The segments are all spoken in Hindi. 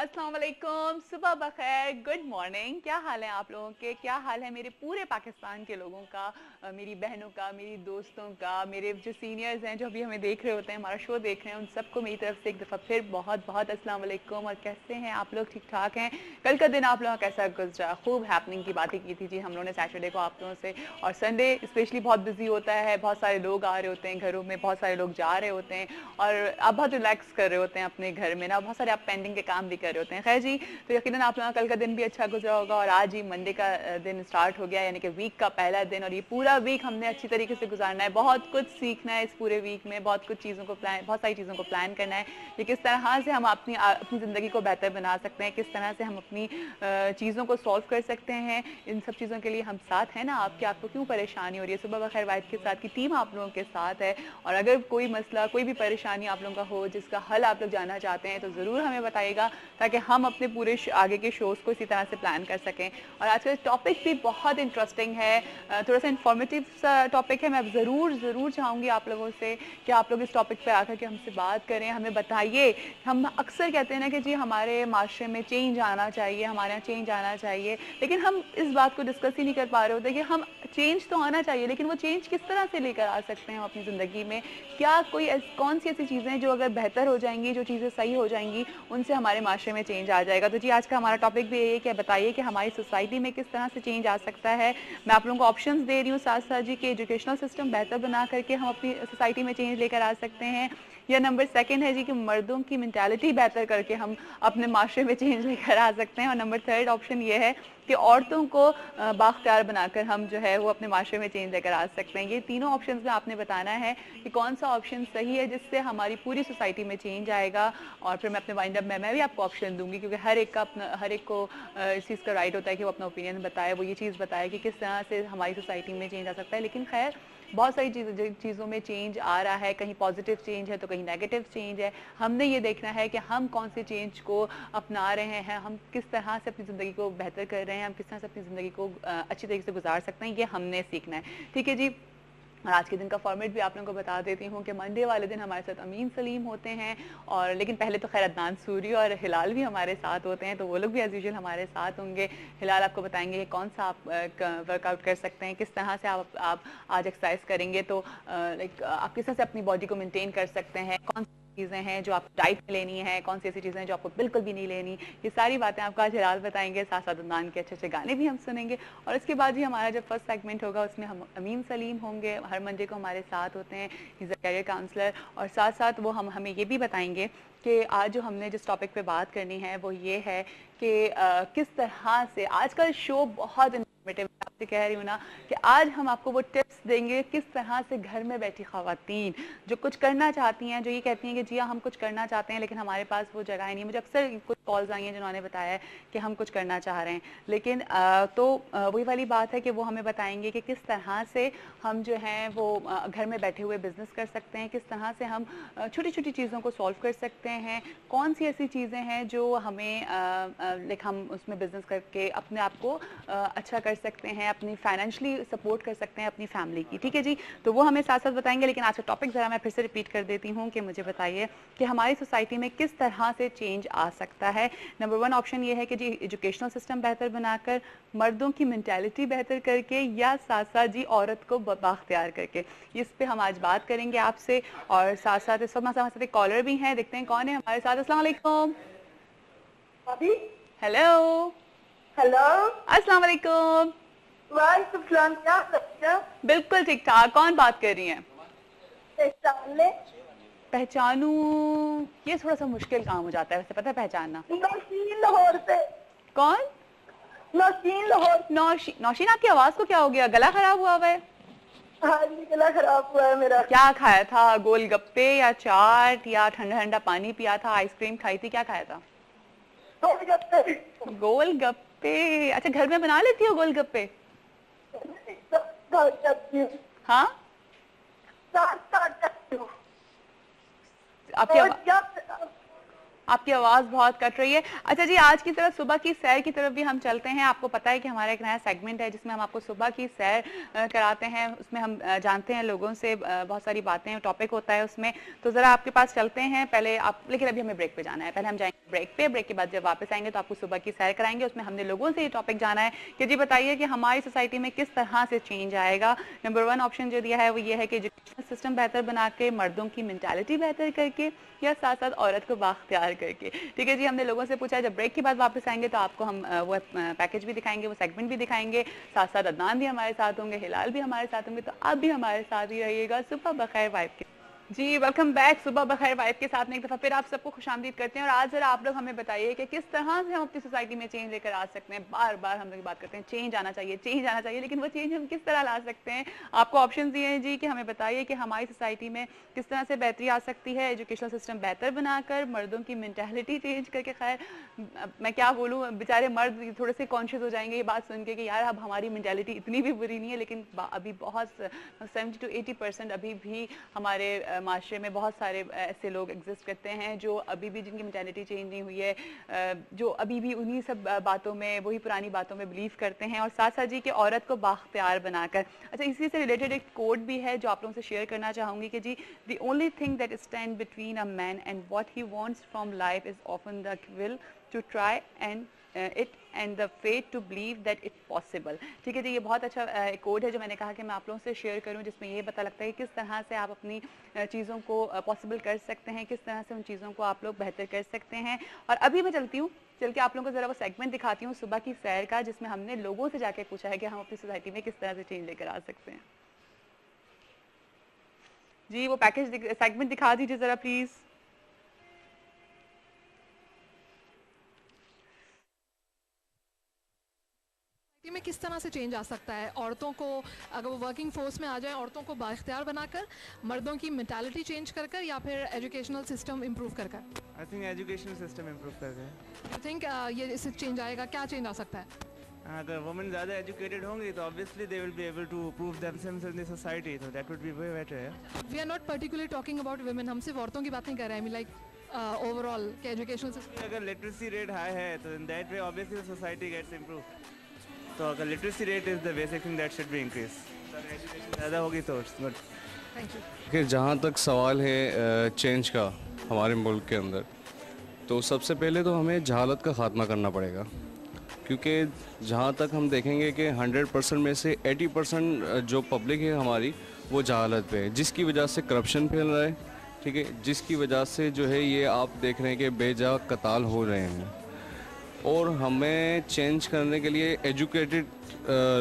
अस्सलाम वालेकुम, सुबह बखैर, गुड मॉर्निंग। क्या हाल है आप लोगों के? क्या हाल है मेरे पूरे पाकिस्तान के लोगों का, मेरी बहनों का, मेरी दोस्तों का, मेरे जो सीनियर्स हैं जो अभी हमें देख रहे होते हैं, हमारा शो देख रहे हैं, उन सबको मेरी तरफ से एक दफ़ा फिर बहुत बहुत अस्सलाम वालेकुम। और कैसे हैं आप लोग? ठीक ठाक हैं? कल का दिन आप लोगों का कैसा गुजरा? खूब हैपनिंग की बातें की थी जी हम लोगों ने सैटरडे को आप लोगों से। और संडे स्पेशली बहुत बिजी होता है, बहुत सारे लोग आ रहे होते हैं घरों में, बहुत सारे लोग जा रहे होते हैं और आप बहुत रिलैक्स कर रहे होते हैं अपने घर में ना, बहुत सारे आप पेंडिंग के काम भी कर रहे होते हैं। खैर जी, तो यकीनन आप लोगों का कल का दिन भी अच्छा गुजरा होगा और आज ही मंडे का दिन स्टार्ट हो गया, यानी कि वीक का पहला दिन। और ये पूरा वीक हमने अच्छी तरीके से गुजारना है, बहुत कुछ सीखना है इस पूरे वीक में, बहुत कुछ चीज़ों को प्लान, बहुत सारी चीज़ों को प्लान करना है कि किस तरह से हम अपनी अपनी ज़िंदगी को बेहतर बना सकते हैं, किस तरह से हम अपनी चीज़ों को सॉल्व कर सकते हैं। इन सब चीज़ों के लिए हम साथ हैं ना आपके, आपको क्यों परेशानी हो रही है? सुबह बखैर वाइद के साथ की टीम आप लोगों के साथ है। और अगर कोई मसला, कोई भी परेशानी आप लोगों का हो जिसका हल आप लोग जानना चाहते हैं तो ज़रूर हमें बताइएगा, ताकि हम अपने पूरे आगे के शोज़ को इसी तरह से प्लान कर सकें। और आज का टॉपिक भी बहुत इंटरेस्टिंग है, थोड़ा सा इन्फॉर्मेटिव सा टॉपिक है। मैं ज़रूर ज़रूर चाहूँगी आप लोगों से कि आप लोग इस टॉपिक पे आकर के हमसे बात करें, हमें बताइए। हम अक्सर कहते हैं ना कि जी हमारे माशरे में चेंज आना चाहिए, हमारे यहाँ चेंज आना चाहिए, लेकिन हम इस बात को डिस्कस ही नहीं कर पा रहे होते कि हम चेंज तो आना चाहिए, लेकिन वो चेंज किस तरह से लेकर आ सकते हैं हम अपनी ज़िंदगी में। क्या कोई कौन सी ऐसी चीज़ें जो अगर बेहतर हो जाएंगी, जो चीज़ें सही हो जाएंगी, उनसे हमारे माशरे में चेंज आ जाएगा। तो जी आज का हमारा टॉपिक भी यही है कि बताइए कि हमारी सोसाइटी में किस तरह से चेंज आ सकता है। मैं आप लोगों को ऑप्शंस दे रही हूँ साथ साथ जी कि एजुकेशनल सिस्टम बेहतर बना करके हम अपनी सोसाइटी में चेंज लेकर आ सकते हैं, या नंबर सेकंड है जी कि मर्दों की मेंटालिटी बेहतर करके हम अपने माशरे में चेंज लेकर आ सकते हैं, और नंबर थर्ड ऑप्शन ये है कि औरतों को बाख्तियार बनाकर हम जो है वो अपने माशरे में चेंज लेकर आ सकते हैं। ये तीनों ऑप्शंस में आपने बताना है कि कौन सा ऑप्शन सही है जिससे हमारी पूरी सोसाइटी में चेंज आएगा। और फिर मैं अपने वाइंड अप में मैं भी आपको ऑप्शन दूंगी, क्योंकि हर एक का अपना, हर एक को इस चीज़ का राइट होता है कि वो अपना ओपिनियन बताए, वो ये चीज़ बताए कि किस तरह से हमारी सोसाइटी में चेंज आ सकता है। लेकिन खैर बहुत सारी चीज़ों में चेंज आ रहा है, कहीं पॉजिटिव चेंज है तो कहीं नेगेटिव चेंज है। हमने ये देखना है कि हम कौन से चेंज को अपना रहे हैं, हम किस तरह से अपनी ज़िंदगी को बेहतर कर रहे हैं, हम किस तरह से अपनी ज़िंदगी को अच्छी तरीके से गुजार सकते हैं, ये हमने सीखना है। ठीक है जी। और आज के दिन का फॉर्मेट भी आप लोगों को बता देती हूँ कि मंडे वाले दिन हमारे साथ अमीन सलीम होते हैं, और लेकिन पहले तो खैर अदनान सूरी और हिलाल भी हमारे साथ होते हैं, तो वो लोग भी एज यूजुअल हमारे साथ होंगे। हिलाल आपको बताएंगे कि कौन सा आप वर्कआउट कर सकते हैं, किस तरह से आप आज एक्सरसाइज करेंगे तो लाइक आप किस तरह से अपनी बॉडी को मेनटेन कर सकते हैं, कौन चीज़ें हैं जो आप डाइट में लेनी है, कौन सी ऐसी चीज़ें हैं जो आपको बिल्कुल भी नहीं लेनी, ये सारी बातें आपको आज हिलाल बताएंगे। साथ साथ अदनान के अच्छे अच्छे गाने भी हम सुनेंगे। और इसके बाद ही हमारा जो फर्स्ट सेगमेंट होगा उसमें हम अमीन सलीम होंगे, हर मंडे को हमारे साथ होते हैं, इज़ अ कैरियर काउंसलर। और साथ साथ वो हम हमें ये भी बताएंगे कि आज जो हमने जिस टॉपिक पे बात करनी है वो ये है कि किस तरह से आज का शो बहुत इन्फॉर्मेटिव, आपसे कह रही हूँ ना कि आज हम आपको वो टिप्स देंगे किस तरह से घर में बैठी खवातीन जो कुछ करना चाहती हैं, जो ये कहती हैं कि जी हाँ हम कुछ करना चाहते हैं लेकिन हमारे पास वो जगह ही नहीं। मुझे अक्सर कुछ कॉल्स आई हैं जिन्होंने बताया है कि हम कुछ करना चाह रहे हैं, लेकिन वही वाली बात है कि वो हमें बताएंगे कि किस तरह से हम जो हैं वो घर में बैठे हुए बिजनेस कर सकते हैं, किस तरह से हम छोटी छोटी चीज़ों को सॉल्व कर सकते हैं, कौन सी ऐसी चीज़ें हैं जो हमें लाइक हम उसमें बिजनेस करके अपने आप को अच्छा कर सकते हैं, अपनी फाइनेंशियली सपोर्ट कर सकते हैं अपनी फैमिली की। ठीक है जी, तो वो हमें साथ साथ बताएंगे। लेकिन आज का टॉपिक ज़रा मैं फिर से रिपीट कर देती हूँ कि मुझे बताइए कि हमारी सोसाइटी में किस तरह से चेंज आ सकता है। नंबर वन ऑप्शन ये है कि जी एजुकेशनल सिस्टम बेहतर बनाकर, मर्दों की मेंटालिटी बेहतर करके, या साथ साथ जी औरत को बाख्तियार करके। इस पे हम आज बात करेंगे आपसे। और साथ साथ इस वक्त हमारे साथ एक कॉलर भी हैं, देखते हैं कौन है हमारे साथ। अस्सलाम वालेकुम। हेलो। हेलो। अस्सलाम वालेकुम। वालेकुम सलाम। क्या बच्चा? बिल्कुल ठीक ठाक। कौन बात कर रही हैं? पहचान ले। पहचानू? ये थोड़ा सा मुश्किल काम हो जाता है वैसे, पता है पहचानना। नौशीन लाहौर से। कौन? नौशीन लाहौर। नौशीन, आपकी आवाज को क्या हो गया? गला खराब हुआ है? हाँ जी, गला खराब हुआ है मेरा। क्या खाया था? गोलगप्पे या चाट या ठंडा ठंडा पानी पिया था, आइसक्रीम खाई थी, क्या खाया था? गोलगप्पे। गोलगप्पे? अच्छा, घर में बना लेती हो गोलगप्पे? हाँ, आपकी आपकी आवाज़ बहुत कट रही है। अच्छा जी, आज की तरफ सुबह की सैर की तरफ भी हम चलते हैं। आपको पता है कि हमारा एक नया सेगमेंट है जिसमें हम आपको सुबह की सैर कराते हैं। उसमें हम जानते हैं लोगों से बहुत सारी बातें, टॉपिक होता है उसमें। तो ज़रा आपके पास चलते हैं पहले आप, लेकिन अभी हमें ब्रेक पे जाना है। पहले हम जाएंगे ब्रेक पे, ब्रेक के बाद जब वापस आएंगे तो आपको सुबह की सैर कराएंगे। उसमें हमने लोगों से ये टॉपिक जाना है कि जी बताइए कि हमारी सोसाइटी में किस तरह से चेंज आएगा। नंबर 1 ऑप्शन जो दिया है वो ये है कि एजुकेशन सिस्टम बेहतर बना के, मर्दों की मेंटालिटी बेहतर करके, या साथ साथ औरत को बाख्तियार करके। ठीक है जी, हमने लोगों से पूछा है। जब ब्रेक के बाद वापस आएंगे तो आपको हम वो पैकेज भी दिखाएंगे, वो सेगमेंट भी दिखाएंगे। साथ साथ अदनान भी हमारे साथ होंगे, हिलाल भी हमारे साथ होंगे। तो आप भी हमारे साथ ही रहिएगा सुबह बखैर वाइब के। जी वेलकम बैक सुबह बखैर वाइब के साथ में एक दफ़ा फिर आप सबको खुशामदीद करते हैं। और आज जरा आप लोग हमें बताइए कि किस तरह से हम अपनी सोसाइटी में चेंज लेकर आ सकते हैं। बार बार हम लोग बात करते हैं चेंज आना चाहिए, चेंज आना चाहिए, लेकिन वो चेंज हम किस तरह ला सकते हैं। आपको ऑप्शन दिए हैं जी कि हमें बताइए कि हमारी सोसाइटी में किस तरह से बेहतरी आ सकती है। एजुकेशनल सिस्टम बेहतर बनाकर, मर्दों की मेंटालिटी चेंज करके। खैर मैं क्या बोलूँ, बेचारे मर्द थोड़े से कॉन्शियस हो जाएंगे ये बात सुन के कि यार अब हमारी मेंटालिटी इतनी भी बुरी नहीं है, लेकिन अभी बहुत 70 to 80% अभी भी हमारे माशरे में बहुत सारे ऐसे लोग एग्जिस्ट करते हैं जो अभी भी, जिनकी मेंटालिटी चेंज नहीं हुई है, जो अभी भी उन्हीं सब बातों में, वही पुरानी बातों में बिलीव करते हैं। और साथ साथ जी कि औरत को बाख्तियार बनाकर। अच्छा, इसी से रिलेटेड एक कोड भी है जो आप लोगों से शेयर करना चाहूँगी कि जी the only thing that stand between a man and what he wants from life is often the will to try and it and the fate to believe that it possible. ठीक है जी, ये बहुत अच्छा कोड है जो मैंने कहा कि मैं आप लोगों से शेयर करूं, जिसमें ये पता लगता है कि किस तरह से आप अपनी चीज़ों को पॉसिबल कर सकते हैं, किस तरह से उन चीज़ों को आप लोग बेहतर कर सकते हैं। और अभी मैं चलती हूँ, चल के आप लोगों को ज़रा वो सेगमेंट दिखाती हूँ सुबह की सैर का, जिसमें हमने लोगों से जाके पूछा है कि हम अपनी सोसाइटी में किस तरह से चेंज लेकर आ सकते हैं। जी वो पैकेज सेगमेंट दिखा दीजिए ज़रा प्लीज़। में किस तरह से चेंज आ सकता है। औरतों को अगर वो वर्किंग फोर्स में आ जाए, औरतों को बाइख्तियार बनाकर, मर्दों की मेंटालिटी चेंज कर कर, या फिर एजुकेशनल सिस्टम इम्प्रूव कर कर। I think education system improve करके। यू थिंक ये इससे चेंज आएगा? क्या चेंज आ सकता है? अगर वुमेन ज़्यादा एजुकेटेड होंगी तो obviously they will be able to prove themselves in the society, तो that would be way better. We are not particularly talking about women, हम सिर्फ औरतों की बात नहीं कर रहे हैं। लाइक ओवरऑल के एजुकेशनल सिस्टम। अगर लिटरेसी रेट हाई है तो in that way obviously the society gets improve. तो अगर literacy rate is the basic thing that should be increase. Education ज़्यादा होगी तो इट्स गुड। Thank you. कि जहाँ तक सवाल है चेंज का हमारे मुल्क के अंदर, तो सबसे पहले तो हमें जहालत का ख़ात्मा करना पड़ेगा। क्योंकि जहाँ तक हम देखेंगे कि 100% में से 80% जो पब्लिक है हमारी वो जहालत पे है, जिसकी वजह से करप्शन फैल रहा है। ठीक है, जिसकी वजह से जो है ये आप देख रहे हैं कि बेजा कत्ल हो रहे हैं। और हमें चेंज करने के लिए एजुकेटेड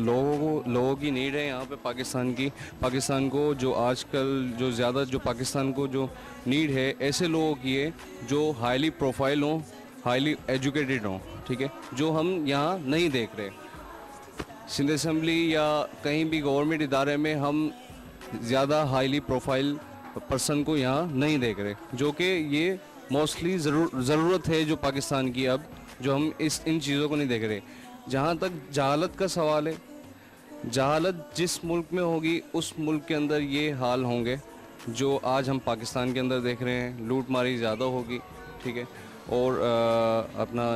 लोगों की नीड है यहाँ पे पाकिस्तान को जो आजकल जो ज़्यादा जो पाकिस्तान को जो नीड है ऐसे लोगों की है जो हाईली प्रोफाइल हों, हाईली एजुकेटेड हों। ठीक है, जो हम यहाँ नहीं देख रहे। सिंध असेंबली या कहीं भी गवर्नमेंट इदारे में हम ज़्यादा हाईली प्रोफाइल पर्सन को यहाँ नहीं देख रहे, जो कि ये मोस्टली ज़रूरत है जो पाकिस्तान की अब, जो हम इन चीज़ों को नहीं देख रहे। जहाँ तक जहालत का सवाल है, जहालत जिस मुल्क में होगी उस मुल्क के अंदर ये हाल होंगे जो आज हम पाकिस्तान के अंदर देख रहे हैं। लूट मारी ज़्यादा होगी, ठीक है, और अपना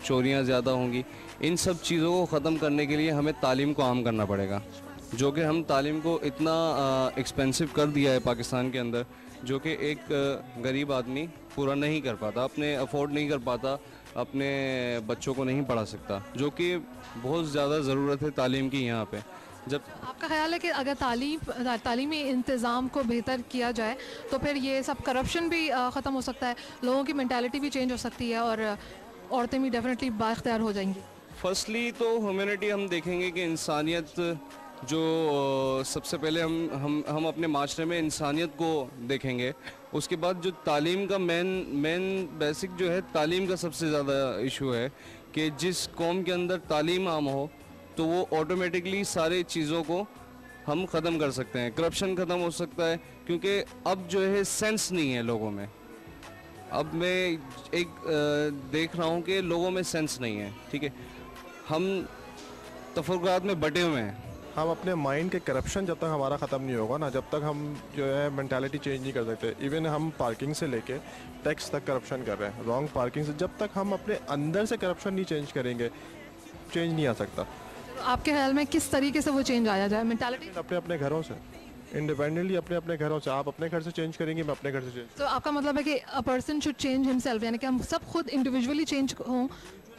चोरियाँ ज़्यादा होंगी। इन सब चीज़ों को ख़त्म करने के लिए हमें तालीम को आम करना पड़ेगा, जो कि हम तालीम को इतना एक्सपेंसिव कर दिया है पाकिस्तान के अंदर, जो कि एक गरीब आदमी पूरा नहीं कर पाता, अपने अफोर्ड नहीं कर पाता, अपने बच्चों को नहीं पढ़ा सकता, जो कि बहुत ज़्यादा ज़रूरत है तालीम की यहाँ पे। जब आपका ख्याल है कि अगर तालीमी इंतज़ाम को बेहतर किया जाए तो फिर ये सब करप्शन भी ख़त्म हो सकता है, लोगों की मेंटालिटी भी चेंज हो सकती है और औरतें भी डेफिनेटली बाइख्तियार हो जाएंगी? फर्स्टली तो ह्यूमैनिटी हम देखेंगे कि इंसानियत जो सबसे पहले हम अपने माशरे में इंसानियत को देखेंगे। उसके बाद जो तालीम का मेन बेसिक जो है, तालीम का सबसे ज़्यादा इशू है कि जिस कौम के अंदर तालीम आम हो तो वो ऑटोमेटिकली सारे चीज़ों को हम ख़त्म कर सकते हैं। करप्शन ख़त्म हो सकता है, क्योंकि अब जो है सेंस नहीं है लोगों में। अब मैं एक देख रहा हूँ कि लोगों में सेंस नहीं है। ठीक है, हम तफरक़ात में बटे हुए हैं, हम अपने माइंड के करप्शन जब तक हमारा ख़त्म नहीं होगा ना, जब तक हम जो है मेंटालिटी चेंज नहीं कर सकते। इवन हम पार्किंग से लेके टैक्स तक करप्शन कर रहे हैं, रॉन्ग पार्किंग से। जब तक हम अपने अंदर से करप्शन नहीं चेंज करेंगे, चेंज नहीं आ सकता। तो आपके ख्याल में किस तरीके से वो चेंज आया जाए मेंटालिटी? अपने अपने घरों से, इंडिपेंडेंटली अपने अपने घरों से। आप अपने घर से चेंज करेंगे, मैं अपने घर से चेंज। तो आपका मतलब है कि a person should change himself, यानी कि हम सब खुद इंडिविजुअली चेंज हों।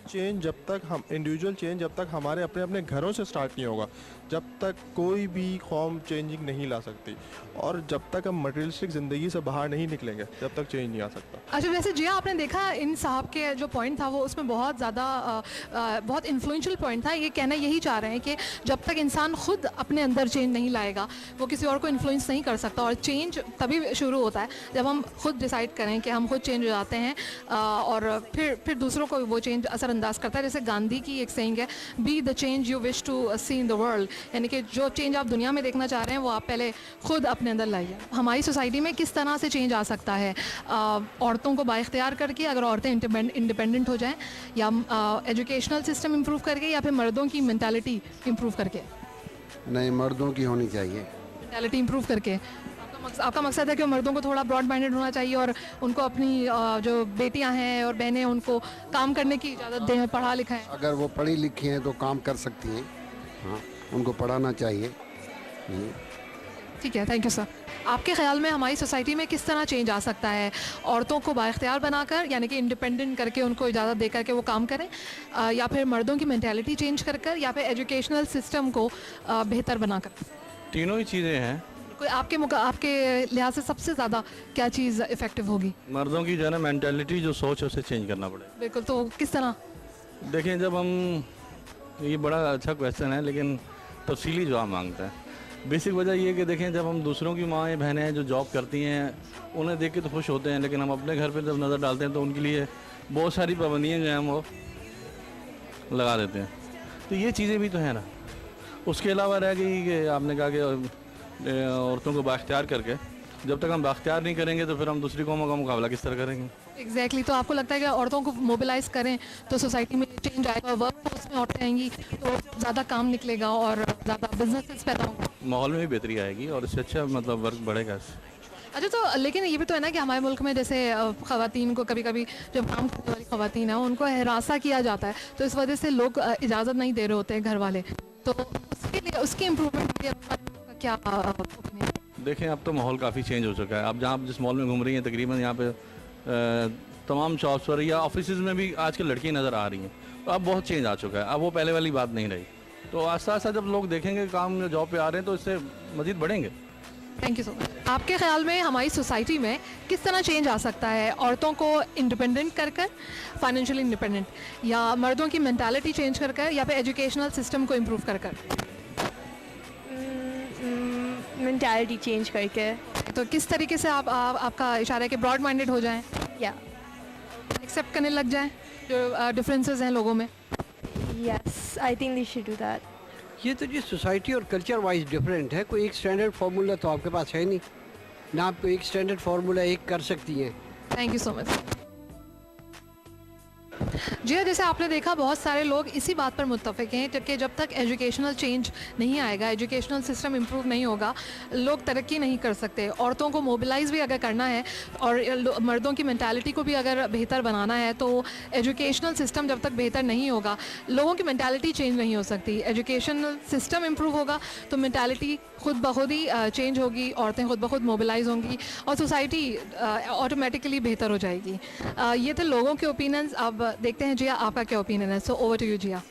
चेंज जब तक हम इंडिविजुअल चेंज जब तक हमारे अपने अपने घरों से स्टार्ट नहीं होगा, जब तक कोई भी कौम चेंजिंग नहीं ला सकती। और जब तक हम मटेरियलिस्टिक ज़िंदगी से बाहर नहीं निकलेंगे, जब तक चेंज नहीं आ सकता। अच्छा, वैसे जिया आपने देखा इन साहब के जो पॉइंट था वो उसमें बहुत ज़्यादा बहुत इन्फ्लुएंशियल पॉइंट था। ये कहना यही चाह रहे हैं कि जब तक इंसान खुद अपने अंदर चेंज नहीं लाएगा वो किसी और को इन्फ्लुएंस नहीं कर सकता। और चेंज तभी शुरू होता है जब हम खुद डिसाइड करें कि हम खुद चेंज हो जाते हैं, और फिर दूसरों को वो चेंज असरअंदाज करता है। जैसे गांधी की एक सेइंग है, be the change you wish to see in the world, यानी कि जो चेंज आप दुनिया में देखना चाह रहे हैं वो आप पहले खुद अपने अंदर लाइए। हमारी सोसाइटी में किस तरह से चेंज आ सकता है? औरतों को बाइख्तियार करके, अगर औरतें इंडिपेंडेंट हो जाएं, या एजुकेशनल सिस्टम इम्प्रूव करके, या फिर मर्दों की मेंटालिटी इम्प्रूव करके? नहीं, मर्दों की होनी चाहिए। मेंटालिटी इम्प्रूव करके आपका मकसद है कि मर्दों को थोड़ा ब्रॉड माइंडेड होना चाहिए और उनको अपनी जो बेटियां हैं और बहनें उनको काम करने की इजाज़त दें, पढ़ा लिखा है। अगर वो पढ़ी लिखी हैं तो काम कर सकती हैं। हाँ, उनको पढ़ाना चाहिए। ठीक है, थैंक यू सर। आपके ख्याल में हमारी सोसाइटी में किस तरह चेंज आ सकता है? औरतों को बाइख्तियार बनाकर, यानी कि इंडिपेंडेंट करके उनको इजाज़त देकर के वो काम करें, या फिर मर्दों की मेंटालिटी चेंज कर कर, या फिर एजुकेशनल सिस्टम को बेहतर बनाकर? तीनों ही चीज़ें हैं। कोई आपके लिहाज से सबसे ज़्यादा क्या चीज़ इफ़ेक्टिव होगी? मर्दों की जो है ना मेंटालिटी, जो सोच है उसे चेंज करना पड़ेगा। बिल्कुल, तो किस तरह? देखें, जब हम, ये बड़ा अच्छा क्वेश्चन है लेकिन तफसीली जवाब मांगता है। बेसिक वजह ये है कि देखें, जब हम दूसरों की माएँ बहनें हैं जो जॉब करती हैं, उन्हें देख के तो खुश होते हैं, लेकिन हम अपने घर पर जब नज़र डालते हैं तो उनके लिए बहुत सारी पाबंदियाँ जो हैं वो लगा देते हैं। तो ये चीज़ें भी तो हैं ना। उसके अलावा रह गई कि आपने कहा कि औरतों को बाख्तियार करके, जब तक हम बाख्तियार नहीं करेंगे तो फिर हम दूसरी कौमों का मुकाबला किस तरह करेंगे? एग्जैक्टली। तो आपको लगता है कि औरतों को मोबिलाइज करें तो सोसाइटी में चेंज आएगा, वर्क फोर्स में औरतें आएंगी तो ज़्यादा काम निकलेगा और ज़्यादा बिजनेसेस पैदा होंगे, माहौल में भी बेहतरी आएगी और इससे अच्छा मतलब वर्क बढ़ेगा इससे। अच्छा, तो लेकिन ये भी तो है ना कि हमारे मुल्क में जैसे ख़वातीन को कभी कभी, जब काम करने वाली ख़वातीन है उनको हरासा किया जाता है, तो इस वजह से लोग इजाज़त नहीं दे रहे होते हैं घर वाले। तो उसके लिए, उसकी इम्प्रूवमेंट के लिए क्या opinion है? देखें, अब तो माहौल काफ़ी चेंज हो चुका है। अब जहाँ आप जिस मॉल में घूम रही हैं, तकरीबन यहाँ पे तमाम शॉप्स पर या ऑफिस में भी आजकल लड़कियाँ नज़र आ रही हैं। तो अब बहुत चेंज आ चुका है, अब वो पहले वाली बात नहीं रही। तो आस्ता आस्ता जब लोग देखेंगे काम जॉब पे आ रहे हैं तो इससे मज़ीद बढ़ेंगे। Thank you so much. आपके ख्याल में हमारी सोसाइटी में किस तरह चेंज आ सकता है? औरतों को इंडिपेंडेंट कर कर, फाइनेंशियली इंडिपेंडेंट, या मर्दों की मेंटालिटी चेंज कर कर, या फिर एजुकेशनल सिस्टम को इम्प्रूव कर कर? मेंटालिटी चेंज करके। तो किस तरीके से आपका इशारा है कि ब्रॉड माइंडेड हो जाएं, या एक्सेप्ट करने लग जाएं जो डिफरेंसेस हैं लोगों में? Yes, I think they should do that. ये तो जी सोसाइटी और कल्चर वाइज डिफरेंट है। कोई एक स्टैंडर्ड फार्मूला तो आपके पास है नहीं ना, आप कोई एक स्टैंडर्ड फार्मूला एक कर सकती हैं। Thank you so much. जी हाँ, जैसे आपने देखा बहुत सारे लोग इसी बात पर मुत्तफ़िक हैं कि जब तक एजुकेशनल चेंज नहीं आएगा, एजुकेशनल सिस्टम इम्प्रूव नहीं होगा, लोग तरक्की नहीं कर सकते। औरतों को मोबिलाइज़ भी अगर करना है और मर्दों की मेंटालिटी को भी अगर बेहतर बनाना है तो एजुकेशनल सिस्टम जब तक बेहतर नहीं होगा, लोगों की मेंटालिटी चेंज नहीं हो सकती। एजुकेशनल सिस्टम इम्प्रूव होगा तो मेंटालिटी खुद ब खुद ही चेंज होगी, औरतें खुद ब खुद मोबिलाइज़ होंगी और सोसाइटी ऑटोमेटिकली बेहतर हो जाएगी। ये थे लोगों के ओपिनियंस। अब देखते हैं जिया आपका क्या ओपिनियन है। So over to you Jiya.